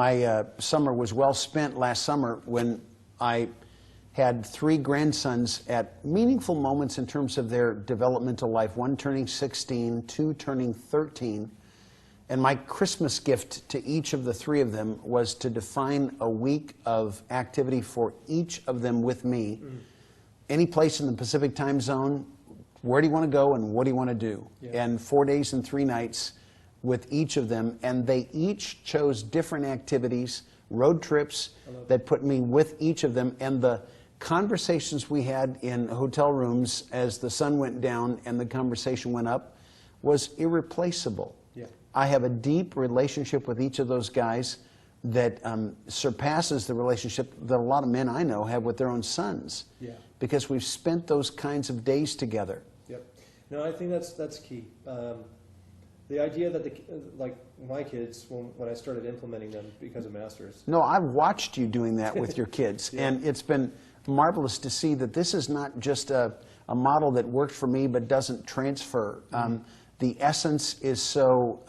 my summer was well spent last summer when I had 3 grandsons at meaningful moments in terms of their developmental life, 1 turning 16, 2 turning 13. And my Christmas gift to each of the 3 of them was to define a week of activity for each of them with me. Any place in the Pacific time zone, where do you want to go and what do you want to do? Yeah. And 4 days and 3 nights with each of them. And they each chose different activities, road trips that put me with each of them. And the conversations we had in hotel rooms as the sun went down and the conversation went up was irreplaceable. Yeah. I have a deep relationship with each of those guys that surpasses the relationship that a lot of men I know have with their own sons. Yeah. Because we've spent those kinds of days together. Yep. No, I think that's key. The idea that, like my kids, when I started implementing them because of Masters. No, I've watched you doing that with your kids, yeah. And it's been marvelous to see that this is not just a model that worked for me but doesn't transfer. The essence is so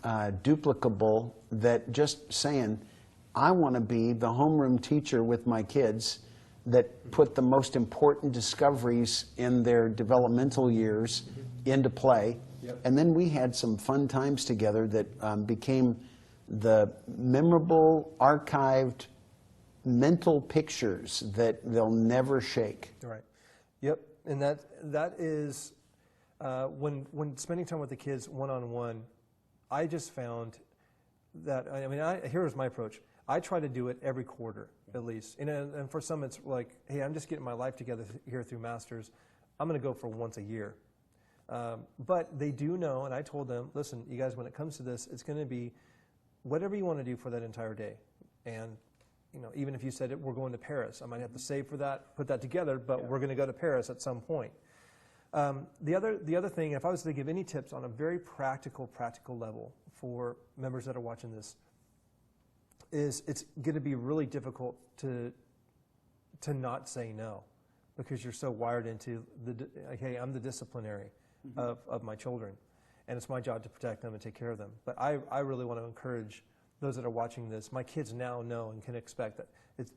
duplicable that just saying, I want to be the homeroom teacher with my kids that put the most important discoveries in their developmental years into play. Yep. And then we had some fun times together that became the memorable, archived mental pictures that they'll never shake. Right. Yep. And that is when spending time with the kids one-on-one, I just found that, I mean, here's my approach. I try to do it every quarter, at least. And for some, it's like, hey, I'm just getting my life together here through Masters. I'm going to go for once a year. But they do know, and I told them, listen, you guys, when it comes to this, it's going to be whatever you want to do for that entire day. And, you know, even if you said we're going to Paris, I might have to save for that, put that together, but yeah, we're going to go to Paris at some point. The other thing, if I was to give any tips on a very practical level for members that are watching this, is it's going to be really difficult to not say no, because you're so wired into hey, I'm the disciplinary of my children, and it's my job to protect them and take care of them. But I really want to encourage those that are watching this. My kids now know and can expect that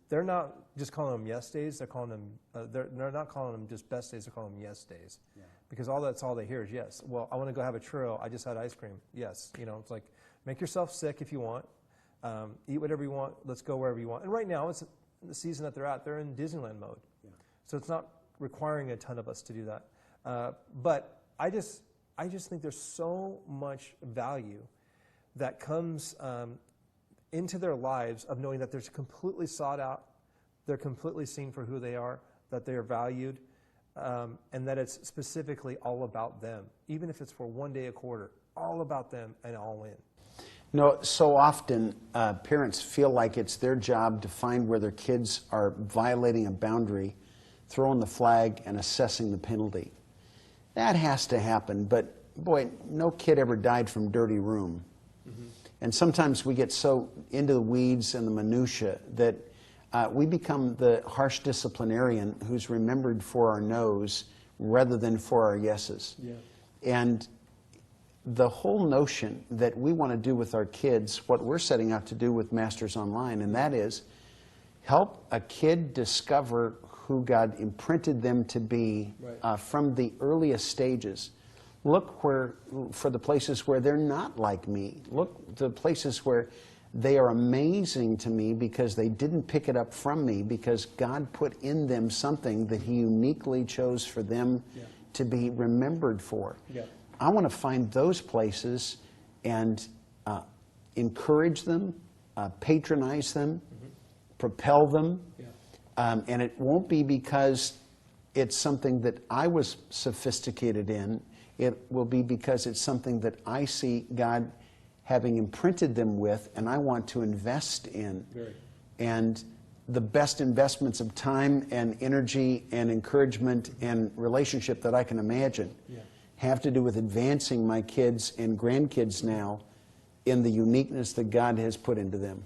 they're not just calling them yes days. They're calling them they're not calling them just best days. They're calling them yes days, yeah. Because that's all they hear is yes. Well, I want to go have a churro. I just had ice cream. Yes, you know, it's like make yourself sick if you want. Eat whatever you want. Let's go wherever you want. And right now, it's the season that they're at. They're in Disneyland mode, yeah. So it's not requiring a ton of us to do that. But I just think there's so much value that comes into their lives of knowing that they're completely sought out, they're completely seen for who they are, that they are valued, and that it's specifically all about them, even if it's for one day a quarter, all about them and all in. No, so often parents feel like it's their job to find where their kids are violating a boundary, throwing the flag, and assessing the penalty. That has to happen, but boy, no kid ever died from dirty room. And sometimes we get so into the weeds and the minutia that we become the harsh disciplinarian who's remembered for our no's rather than for our yeses. Yeah. And the whole notion that we want to do with our kids what we're setting out to do with Masters Online, and that is help a kid discover who God imprinted them to be, right, from the earliest stages. Look for the places where they're not like me. Look the places where they are amazing to me because they didn't pick it up from me, because God put in them something that He uniquely chose for them, yeah, to be remembered for. Yeah. I want to find those places and encourage them, patronize them, propel them. Yeah. And it won't be because it's something that I was sophisticated in. It will be because it's something that I see God having imprinted them with, and I want to invest in. Very. And the best investments of time and energy and encouragement and relationship that I can imagine, yeah, have to do with advancing my kids and grandkids now in the uniqueness that God has put into them.